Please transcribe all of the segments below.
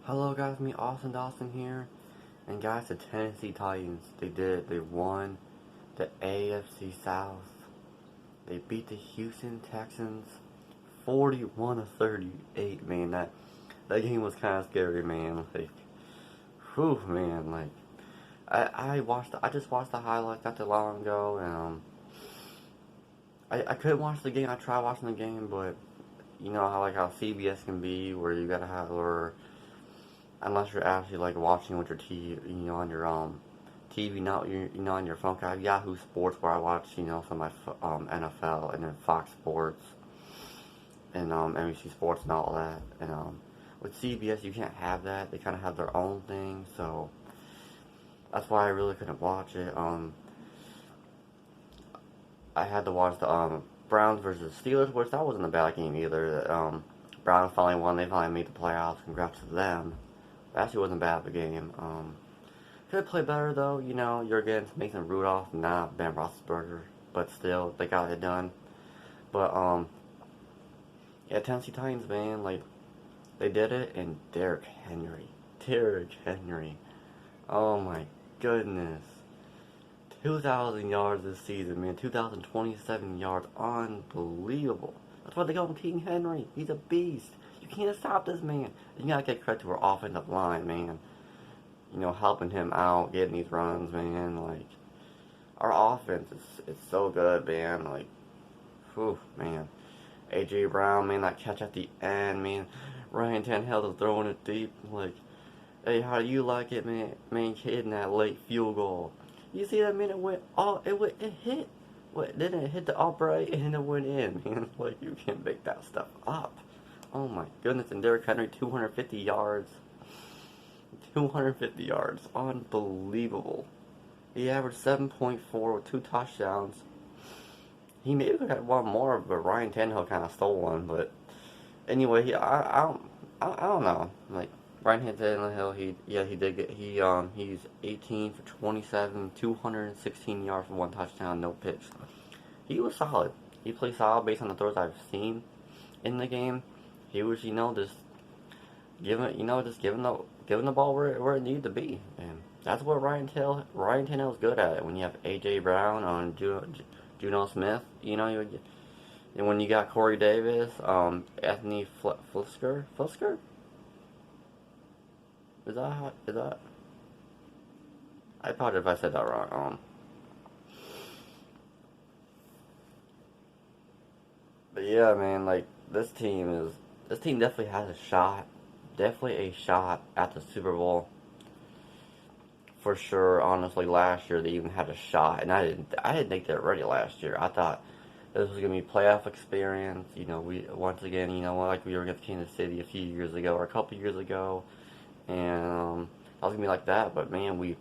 Hello guys, me Austin Dawson here, and guys, the Tennessee Titans, they won the AFC South. They beat the Houston Texans 41-38, man. That game was kind of scary, man. Like, whew, man. Like, I just watched the highlights not too long ago, and I couldn't watch the game. I tried watching the game, but you know how CBS can be, where you gotta have, or unless you're actually like watching with your TV, on your TV, not on your phone. 'Cause I have Yahoo Sports, where I watch some of my NFL, and then Fox Sports and NBC Sports and all that. And with CBS, you can't have that. They kind of have their own thing, so that's why I really couldn't watch it. I had to watch the Browns versus Steelers, which that wasn't a bad game either. Browns finally won. They finally made the playoffs. Congrats to them. It actually wasn't bad of a game. Could have played better though. You're against Mason Rudolph, not Ben Roethlisberger, but still they got it done. But yeah, Tennessee Titans, man, like they did it, and Derrick Henry, oh my goodness, 2,000 yards this season, man, 2,027 yards, unbelievable. That's why they call him King Henry. He's a beast. You can't stop this man. You gotta get credit to our offensive line, man. Helping him out, getting these runs, man. Like, our offense is so good, man. Like, whew, man. A.J. Brown, man, that catch at the end, man. Ryan Tannehill is throwing it deep. Like, hey, how do you like it, man? Man, hitting that late field goal. You see that, man? It hit. What? Didn't it hit the upright and it went in, man? Like, you can't make that stuff up. Oh my goodness, and Derrick Henry, 250 yards. 250 yards. Unbelievable. He averaged 7.4 with 2 touchdowns. He maybe could have one more, but Ryan Tannehill kind of stole one. But anyway, I don't know. Like, Ryan Tannehill, he's 18 for 27, 216 yards for 1 touchdown, no picks. He was solid. He played solid based on the throws I've seen in the game. He was, just giving the ball where it needed to be, and that's what Ryan Tannehill's good at. When you have A.J. Brown on Juno Smith, and when you got Corey Davis, Anthony Flisker, is that? I apologize if I said that wrong. But yeah, man, like this team definitely has a shot. Definitely a shot at the Super Bowl. For sure, honestly, last year they even had a shot, and I didn't think they were ready last year. I thought this was gonna be playoff experience. We once again, like we were against Kansas City a few years ago or a couple years ago, and I was gonna be like that. But man, we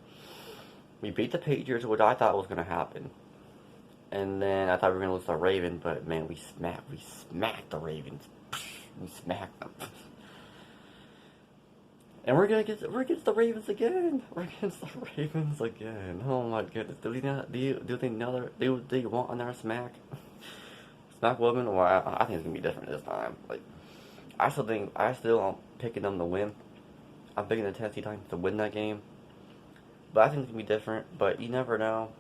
beat the Patriots, which I thought was gonna happen, and then I thought we were gonna lose to the Ravens, but man, we smacked the Ravens. We smacked them. And we're against the Ravens again. Oh my goodness. Do they want another smack? Smack woman? Well, I think it's gonna be different this time. Like, I still am picking them to win. I'm picking the Tennessee Titans to win that game. But I think it's gonna be different. But you never know.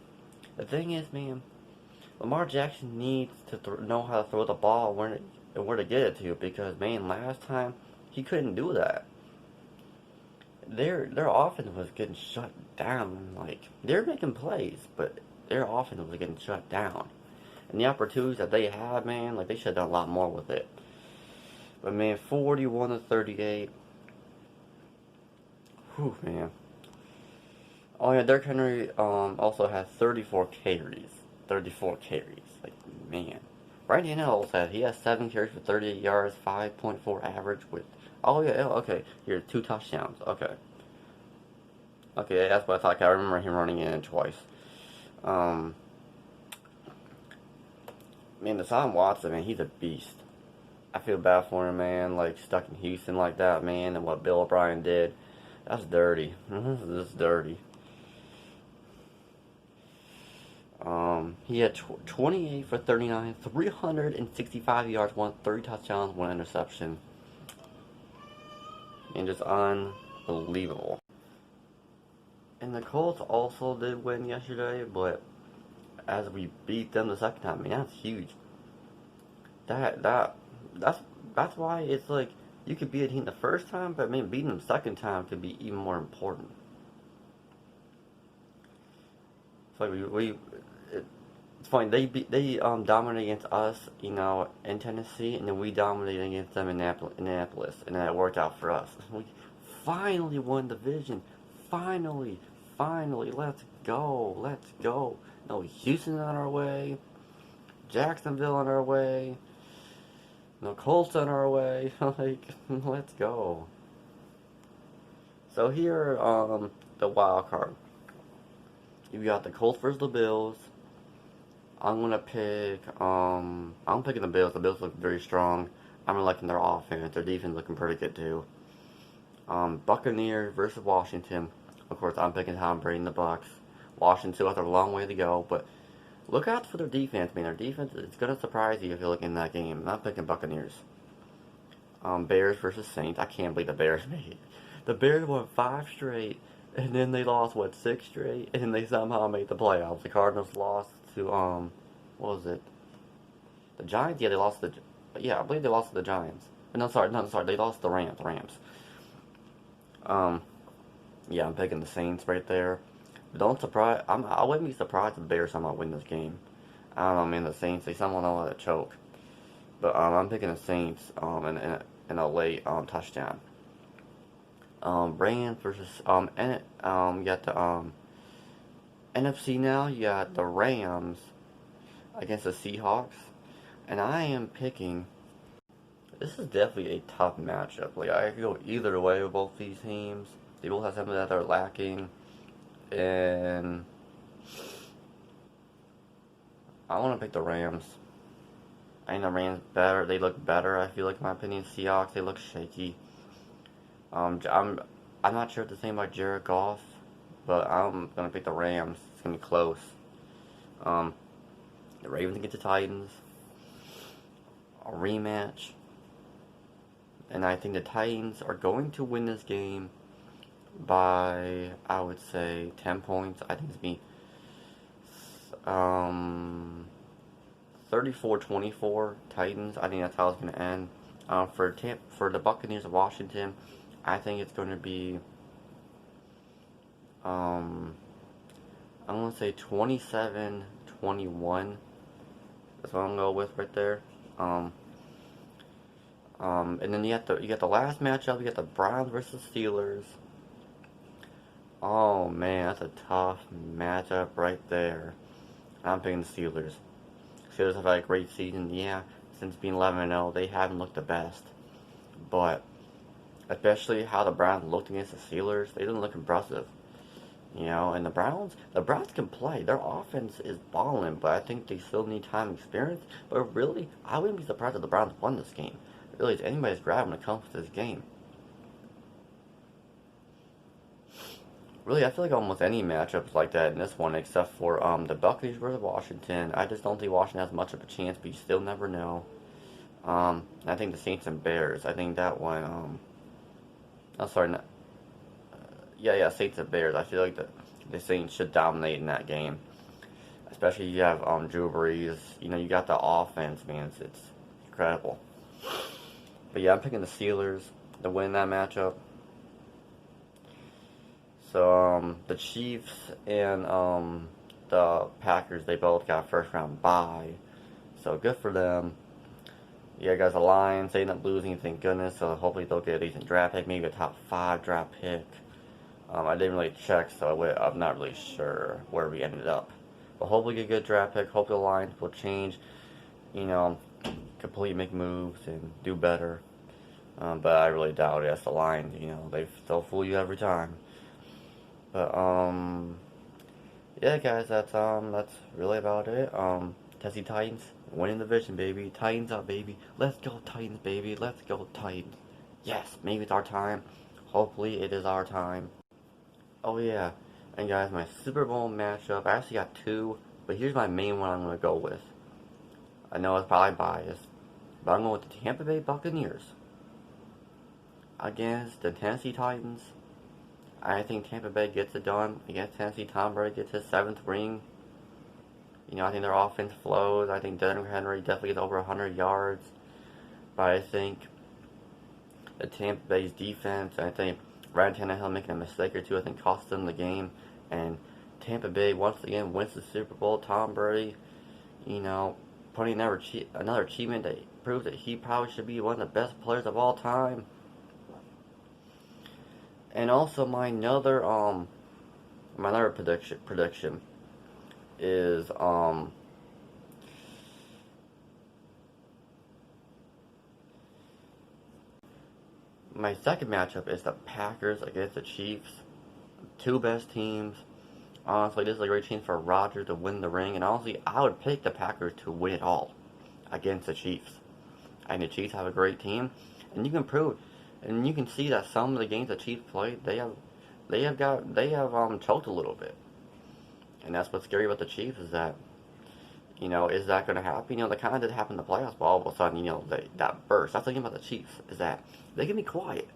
The thing is, man, Lamar Jackson needs to know how to throw the ball where to get it to, because man, last time he couldn't do that. Their offense was getting shut down. Like, they're making plays, but their offense was getting shut down. And the opportunities that they had, man, like they should have done a lot more with it. But man, 41-38. Whew, man. Oh yeah, Derrick Henry also has 34 carries. 34 carries. Like, man. Right now, he has 7 carries for 38 yards, 5.4 average with. Oh yeah, okay. Here, 2 touchdowns. Okay, that's what I thought. I remember him running in twice. Man, Deshaun Watson, man, he's a beast. I feel bad for him, man. Like, stuck in Houston like that, man, and what Bill O'Brien did. That's dirty. This is dirty. He had 28 for 39, 365 yards, 3 touchdowns, 1 interception. and just unbelievable. And the Colts also did win yesterday, but as we beat them the second time, man, that's huge. That's why it's like you could beat a team the first time, but maybe beating them the second time could be even more important. It's like it's funny they dominated against us, in Tennessee, and then we dominated against them in Indianapolis, and then it worked out for us. We finally won the division. Finally, let's go. No, Houston on our way, Jacksonville on our way, no Colts on our way. Like, let's go. So here, the wild card. You got the Colts versus the Bills. I'm picking the Bills. The Bills look very strong. I'm liking their offense. Their defense looking pretty good too. Buccaneers versus Washington. Of course, I'm picking Tom Brady and the Bucs. Washington still has a long way to go, but look out for their defense, man. Their defense is going to surprise you if you look in that game. I'm not picking Buccaneers. Bears versus Saints. I can't believe the Bears made it. The Bears won 5 straight, and then they lost, 6 straight, and then they somehow made the playoffs. The Cardinals lost to, what was it? The Giants? Yeah, I believe they lost to the Giants. But no, sorry, they lost to the Rams. Yeah, I'm picking the Saints right there. But I wouldn't be surprised if the Bears somehow win this game. I don't know, man, the Saints, they somehow know how to choke. But, I'm picking the Saints, in a late, touchdown. Rams versus, you got the, NFC now, you got the Rams against the Seahawks. And I am picking, this is definitely a tough matchup. Like, I could go either way with both these teams. They both have something that they're lacking. And I want to pick the Rams. I think the Rams better. They look better, I feel like, in my opinion. Seahawks, they look shaky. I'm not sure what to say about Jared Goff, but I'm gonna pick the Rams. It's gonna be close. The Ravens against the Titans. A rematch. And I think the Titans are going to win this game by, I would say, 10 points. I think it's be 34-24 Titans. I think that's how it's going to end. For the Buccaneers of Washington, I think it's going to be, I'm going to say 27-21. That's what I'm going to go with right there. And then you got the last matchup. You got the Browns versus Steelers. Oh man, that's a tough matchup right there. I'm picking the Steelers. Steelers have had a great season, yeah. Since being 11-0, they haven't looked the best. But especially how the Browns looked against the Steelers, they didn't look impressive. And the Browns can play. Their offense is balling, but I think they still need time and experience. But really, I wouldn't be surprised if the Browns won this game. Really, it's anybody's grab when it comes to this game. Really, I feel like almost any matchups like that in this one, except for the Buccaneers versus Washington. I just don't think Washington has much of a chance, but you still never know. I think the Saints and Bears. I think that one. Saints and Bears. I feel like the Saints should dominate in that game, especially you have Drew Brees. You got the offense, man. It's incredible. But yeah, I'm picking the Steelers to win that matchup. So, the Chiefs and the Packers, they both got a first round bye. So, good for them. Yeah, guys, the Lions, they end up losing, thank goodness. So, hopefully they'll get a decent draft pick, maybe a top 5 draft pick. I didn't really check, so I'm not really sure where we ended up. But hopefully get a good draft pick. Hopefully the Lions will change, completely make moves and do better. But I really doubt it. That's the Lions, they'll fool you every time. But, yeah, guys, that's really about it. Tennessee Titans winning the division, baby. Titans up, baby. Let's go, Titans, baby. Let's go, Titans. Yes, maybe it's our time. Hopefully, it is our time. Oh, yeah. And, guys, my Super Bowl matchup, I actually got 2, but here's my main one I'm going to go with. I know it's probably biased, but I'm going with the Tampa Bay Buccaneers against the Tennessee Titans. I think Tampa Bay gets it done against Tennessee. Tom Brady gets his 7th ring. You know, I think their offense flows. I think Derrick Henry definitely gets over 100 yards. But I think the Tampa Bay's defense, I think Ryan Tannehill making a mistake or two, I think cost them the game. And Tampa Bay once again wins the Super Bowl. Tom Brady, you know, putting another achievement that proves that he probably should be one of the best players of all time. And also my another prediction is my second matchup is the Packers against the Chiefs. Two best teams. Honestly, this is a great chance for Rodgers to win the ring, and honestly, I would pick the Packers to win it all against the Chiefs. And the Chiefs have a great team, and you can see that some of the games the Chiefs played, they have choked a little bit, and that's what's scary about the Chiefs is that, you know, is that going to happen? You know, that kind of did happen in the playoffs, but all of a sudden, you know, that burst. That's the thing about the Chiefs is that they can be quiet,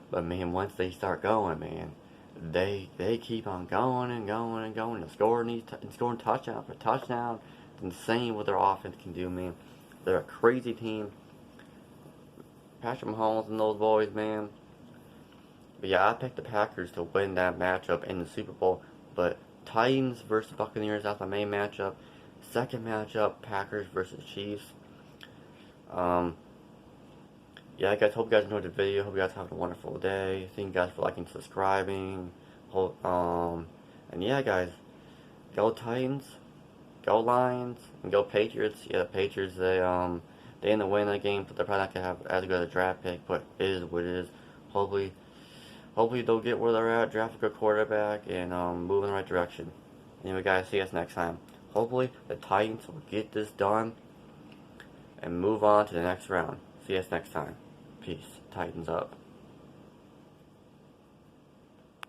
but man, once they start going, man. They keep on going and going and going and scoring touchdown for touchdown. It's insane what their offense can do, man. They're a crazy team. Patrick Mahomes and those boys, man. But yeah, I picked the Packers to win that matchup in the Super Bowl. But Titans versus Buccaneers, that's my main matchup. Second matchup, Packers versus Chiefs. Yeah, guys, hope you guys enjoyed the video. Hope you guys have a wonderful day. Thank you guys for liking and subscribing. And yeah, guys, go Titans, go Lions, and go Patriots. Yeah, the Patriots, they end up winning the game, but they're probably not gonna have as good a draft pick. But it is what it is. Hopefully they'll get where they're at, draft a good quarterback, and move in the right direction. Anyway, guys, see you guys next time. Hopefully the Titans will get this done and move on to the next round. See you guys next time. Peace. Titans up.